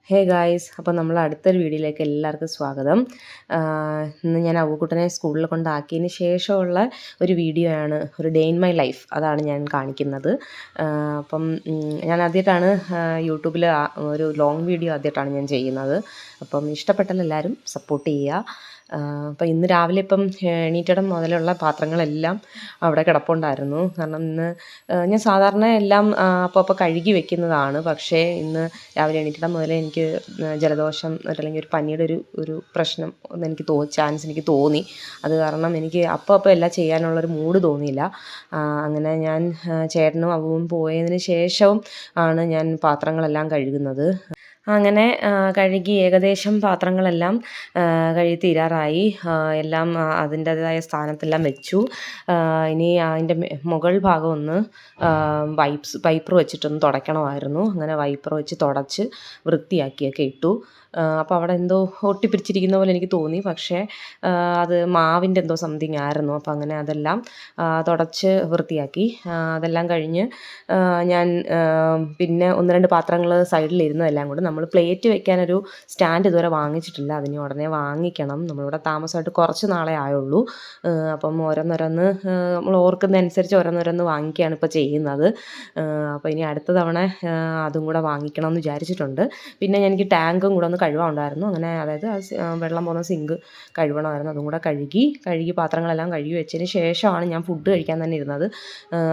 Hey guys, അപ്പോൾ നമ്മൾ അടുത്തൊരു വീഡിയോയിലേക്ക് എല്ലാവർക്കും സ്വാഗതം. ഇന്ന് ഞാൻ അവ്വക്കുട്ടനെ സ്കൂളിൽ കൊണ്ടാക്കിയതിന് ശേഷമുള്ള ഒരു വീഡിയോ ആണ്, ഒരു ഡേ ഇൻ മൈ ലൈഫ്. അതാണ് ഞാൻ കാണിക്കുന്നത്. അപ്പം ഞാൻ ആദ്യമായിട്ടാണ് യൂട്യൂബിൽ ഒരു ലോങ് വീഡിയോ ആദ്യമായിട്ടാണ് ഞാൻ ചെയ്യുന്നത്. അപ്പം ഇഷ്ടപ്പെട്ടാൽ എല്ലാവരും സപ്പോർട്ട് ചെയ്യുക. അപ്പം ഇന്ന് രാവിലെ ഇപ്പം എണീറ്റിടം മുതലുള്ള പാത്രങ്ങളെല്ലാം അവിടെ കിടപ്പുണ്ടായിരുന്നു. കാരണം ഇന്ന് ഞാൻ സാധാരണ എല്ലാം അപ്പോൾ കഴുകി വെക്കുന്നതാണ്. പക്ഷേ ഇന്ന് രാവിലെ എണീറ്റിടം മുതലേ എനിക്ക് ജലദോഷം അല്ലെങ്കിൽ ഒരു പനിയുടെ ഒരു പ്രശ്നം എനിക്ക് ചാൻസ് എനിക്ക് തോന്നി. അത് കാരണം എനിക്ക് അപ്പോൾ എല്ലാം ചെയ്യാനുള്ളൊരു മൂഡ് തോന്നിയില്ല. അങ്ങനെ ഞാൻ ചേട്ടനും അവവും പോയതിന് ശേഷവും ആണ് ഞാൻ പാത്രങ്ങളെല്ലാം കഴുകുന്നത്. അങ്ങനെ കഴുകി ഏകദേശം പാത്രങ്ങളെല്ലാം കഴുകി തീരാറായി. എല്ലാം അതിൻ്റേതായ സ്ഥാനത്തെല്ലാം വെച്ചു. ഇനി അതിൻ്റെ മുകൾ ഭാഗം ഒന്ന് വൈപ്പർ വെച്ചിട്ടൊന്ന് തുടയ്ക്കണമായിരുന്നു. അങ്ങനെ വൈപ്പർ വെച്ച് തുടച്ച് വൃത്തിയാക്കിയൊക്കെ ഇട്ടു. അപ്പോൾ അവിടെ എന്തോ ഒട്ടിപ്പിടിച്ചിരിക്കുന്ന പോലെ എനിക്ക് തോന്നി. പക്ഷേ അത് മാവിൻ്റെ എന്തോ സംതിങ് ആയിരുന്നു. അപ്പോൾ അങ്ങനെ അതെല്ലാം തുടച്ച് വൃത്തിയാക്കി. അതെല്ലാം കഴിഞ്ഞ് ഞാൻ പിന്നെ ഒന്ന് രണ്ട് പാത്രങ്ങൾ സൈഡിലിരുന്നതെല്ലാം കൂടെ നമ്മൾ പ്ലേറ്റ് വെക്കാനൊരു സ്റ്റാൻഡ് ഇതുവരെ വാങ്ങിച്ചിട്ടില്ല. അതിന് ഉടനെ വാങ്ങിക്കണം. നമ്മളിവിടെ താമസമായിട്ട് കുറച്ച് നാളെ ആയുള്ളൂ. അപ്പം ഓരോന്നോരോന്ന് നമ്മൾ ഓർക്കുന്നതനുസരിച്ച് ഓരോന്നോരോന്ന് വാങ്ങിക്കുകയാണ് ഇപ്പോൾ ചെയ്യുന്നത്. അപ്പോൾ ഇനി അടുത്ത തവണ അതും കൂടെ വാങ്ങിക്കണം എന്ന് വിചാരിച്ചിട്ടുണ്ട്. പിന്നെ എനിക്ക് ടാങ്കും കൂടെ ഒന്ന് കഴുകാനുണ്ടായിരുന്നു. അങ്ങനെ അതായത് വെള്ളം പോകുന്ന സിങ്ക് കഴുകണമായിരുന്നു. അതും കൂടെ കഴുകി പാത്രങ്ങളെല്ലാം കഴുകി വെച്ചതിന് ശേഷമാണ് ഞാൻ ഫുഡ് കഴിക്കാൻ തന്നെ ഇരുന്നത്.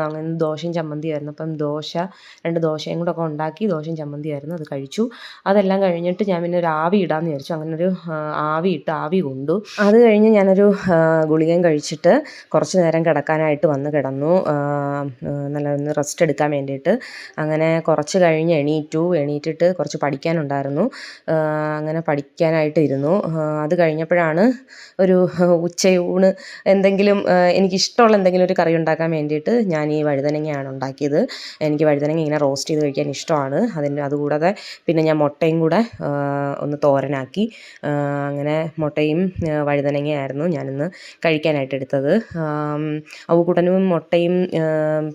അങ്ങനെ ദോശയും ചമ്മന്തിയായിരുന്നു. അപ്പം രണ്ട് ദോശയും കൂടെ ഒക്കെ ഉണ്ടാക്കി ദോശയും ചമ്മന്തിയായിരുന്നു. അത് കഴിച്ചു. അതെല്ലാം കഴിഞ്ഞിട്ട് ഞാൻ പിന്നെ ഒരു ആവി ഇടാമെന്ന് വിചാരിച്ചു. അങ്ങനെ ഒരു ആവി കൊണ്ടു. അത് കഴിഞ്ഞ് ഞാനൊരു ഗുളികയും കഴിച്ചിട്ട് കുറച്ച് നേരം കിടക്കാനായിട്ട് വന്ന് കിടന്നു. നല്ല ഒന്ന് റെസ്റ്റ് എടുക്കാൻ വേണ്ടിയിട്ട്. അങ്ങനെ കുറച്ച് കഴിഞ്ഞ് എണീറ്റിട്ട് കുറച്ച് പഠിക്കാനുണ്ടായിരുന്നു. അങ്ങനെ പഠിക്കാനായിട്ട് ഇരുന്നു. അത് കഴിഞ്ഞപ്പോഴാണ് ഒരു ഉച്ചയൂണ് എന്തെങ്കിലും എനിക്കിഷ്ടമുള്ള എന്തെങ്കിലും ഒരു കറി ഉണ്ടാക്കാൻ വേണ്ടിയിട്ട് ഞാൻ ഈ വഴുതനങ്ങയാണ് ഉണ്ടാക്കിയത്. എനിക്ക് വഴുതനങ്ങ ഇങ്ങനെ റോസ്റ്റ് ചെയ്ത് കഴിക്കാൻ ഇഷ്ടമാണ്. അതുകൂടാതെ പിന്നെ ഞാൻ മുട്ടയും കൂടെ ഒന്ന് തോരനാക്കി. അങ്ങനെ മുട്ടയും വഴുതനങ്ങയായിരുന്നു ഞാനിന്ന് കഴിക്കാനായിട്ട് എടുത്തത്. അവക്കൂട്ടനും മുട്ടയും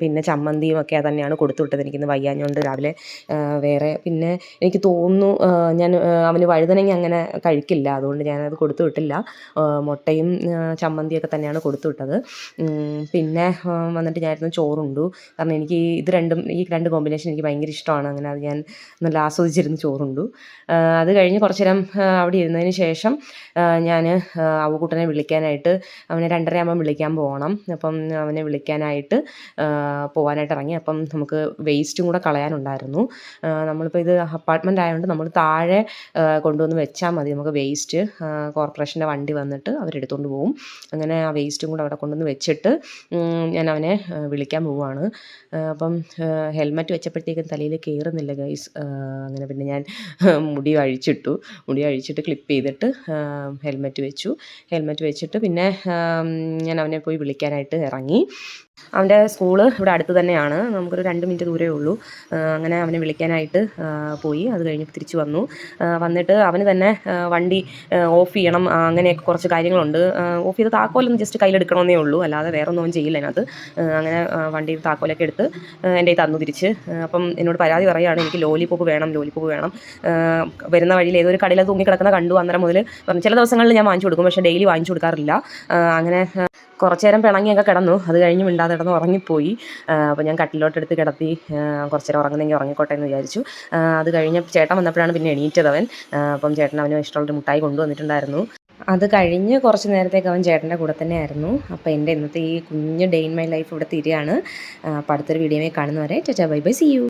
പിന്നെ ചമ്മന്തിയും ഒക്കെ തന്നെയാണ് കൊടുത്തു വിട്ടത്. എനിക്കിന്ന് വയ്യാഞ്ഞുകൊണ്ട് രാവിലെ വേറെ പിന്നെ എനിക്ക് തോന്നുന്നു ഞാൻ അവന് വഴുതനങ്ങ അങ്ങനെ കഴിക്കില്ല. അതുകൊണ്ട് ഞാനത് കൊടുത്തു വിട്ടില്ല. മുട്ടയും ചമ്മന്തിയൊക്കെ തന്നെയാണ് കൊടുത്തു വിട്ടത്. പിന്നെ വന്നിട്ട് ഞാനിരുന്ന് ചോറുണ്ടു. കാരണം എനിക്ക് ഈ രണ്ട് കോമ്പിനേഷൻ എനിക്ക് ഭയങ്കര ഇഷ്ടമാണ്. അങ്ങനെ അത് ഞാൻ നല്ല ആസ്വദിച്ചിരുന്ന് ചോറുണ്ടു. അത് കഴിഞ്ഞ് കുറച്ച് നേരം അവിടെ ഇരുന്നതിന് ശേഷം ഞാൻ അവക്കൂട്ടനെ വിളിക്കാനായിട്ട് അവനെ 2:30 ആകുമ്പം വിളിക്കാൻ പോകണം. അപ്പം അവനെ വിളിക്കാനായിട്ട് പോകാനായിട്ട് ഇറങ്ങി. അപ്പം നമുക്ക് വേസ്റ്റും കൂടെ കളയാനുണ്ടായിരുന്നു. നമ്മളിപ്പോൾ ഇത് അപ്പാർട്ട്മെൻ്റ് ആയതുകൊണ്ട് നമ്മൾ താഴെ കൊണ്ടുവന്ന് വെച്ചാൽ മതി. നമുക്ക് വേസ്റ്റ് കോർപ്പറേഷൻ്റെ വണ്ടി വന്നിട്ട് അവരെടുത്തുകൊണ്ട് പോകും. അങ്ങനെ ആ വേസ്റ്റും കൂടെ അവിടെ കൊണ്ടുവന്ന് വെച്ചിട്ട് ഞാൻ അവനെ വിളിക്കാൻ പോവുകയാണ്. അപ്പം ഹെൽമെറ്റ് വെച്ചപ്പോഴത്തേക്കും തലയിൽ കയറുന്നില്ല ഗൈസ്. അങ്ങനെ പിന്നെ ഞാൻ മുടി അഴിച്ചിട്ട് ക്ലിപ്പ് ചെയ്തിട്ട് ഹെൽമെറ്റ് വെച്ചിട്ട് പിന്നെ ഞാൻ അവനെ പോയി വിളിക്കാനായിട്ട് ഇറങ്ങി. അവൻ്റെ സ്കൂള് ഇവിടെ അടുത്ത് തന്നെയാണ്. നമുക്കൊരു 2 മിനിറ്റ് ദൂരമേ ഉള്ളൂ. അങ്ങനെ അവനെ വിളിക്കാനായിട്ട് പോയി. അത് കഴിഞ്ഞ് തിരിച്ചു വന്നിട്ട് അവന് തന്നെ വണ്ടി ഓഫ് ചെയ്യണം. അങ്ങനെയൊക്കെ കുറച്ച് കാര്യങ്ങളുണ്ട്. ഓഫ് ചെയ്ത് താക്കോലൊന്ന് ജസ്റ്റ് കയ്യിലെടുക്കണമെന്നേ ഉള്ളൂ. അല്ലാതെ വേറെ ഒന്നും അവൻ ചെയ്യില്ല അതിനകത്ത്. അങ്ങനെ വണ്ടിയിൽ താക്കോലൊക്കെ എടുത്ത് എൻ്റെ തന്നു തിരിച്ച്. അപ്പം എന്നോട് പരാതി പറയുകയാണ്, എനിക്ക് ലോലിപോപ്പ് വേണം. വരുന്ന വഴിയിൽ ഏതൊരു കടയിൽ തൂങ്ങിക്കിടക്കുന്ന കണ്ടു. അന്നേരം മുതൽ പറഞ്ഞു ചില ദിവസങ്ങളിൽ ഞാൻ വാങ്ങിച്ചു കൊടുക്കും, പക്ഷേ ഡെയിലി വാങ്ങിച്ചു കൊടുക്കാറില്ല. അങ്ങനെ കുറച്ച് നേരം പിണങ്ങിയൊക്കെ കിടന്നു. അത് കഴിഞ്ഞ് മിണ്ടാതെ കിടന്ന് ഉറങ്ങിപ്പോയി. അപ്പോൾ ഞാൻ കട്ടിലോട്ടെടുത്ത് കിടത്തി കുറച്ച് നേരം ഉറങ്ങുന്നെങ്കിൽ ഉറങ്ങിക്കോട്ടെ എന്ന് വിചാരിച്ചു. അത് കഴിഞ്ഞ് ചേട്ടൻ വന്നപ്പോഴാണ് പിന്നെ എണീറ്റത് അവൻ. അപ്പം ചേട്ടൻ അവന് ഇഷ്ടമുള്ളൊരു മുട്ടായി കൊണ്ടുവന്നിട്ടുണ്ടായിരുന്നു. അത് കഴിഞ്ഞ് കുറച്ച് നേരത്തേക്ക് അവൻ ചേട്ടൻ്റെ കൂടെ തന്നെ ആയിരുന്നു. അപ്പോൾ എൻ്റെ ഇന്നത്തെ ഈ കുഞ്ഞ് ഡേ ഇൻ മൈ ലൈഫ് ഇവിടെ തീരുകയാണ്. അപ്പോൾ അടുത്തൊരു വീഡിയോയിൽ കാണുന്നവരെ tata bye bye, see U.